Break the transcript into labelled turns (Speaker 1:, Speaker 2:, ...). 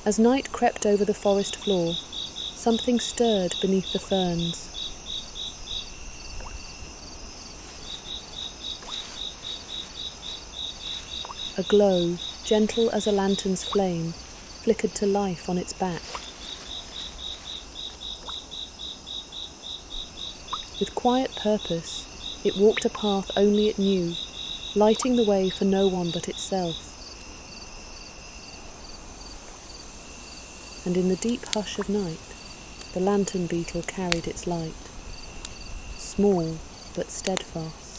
Speaker 1: As night crept over the forest floor, something stirred beneath the ferns. A glow, gentle as a lantern's flame, flickered to life on its back. With quiet purpose, it walked a path only it knew, lighting the way for no one but itself. And in the deep hush of night, the lantern beetle carried its light, small but steadfast.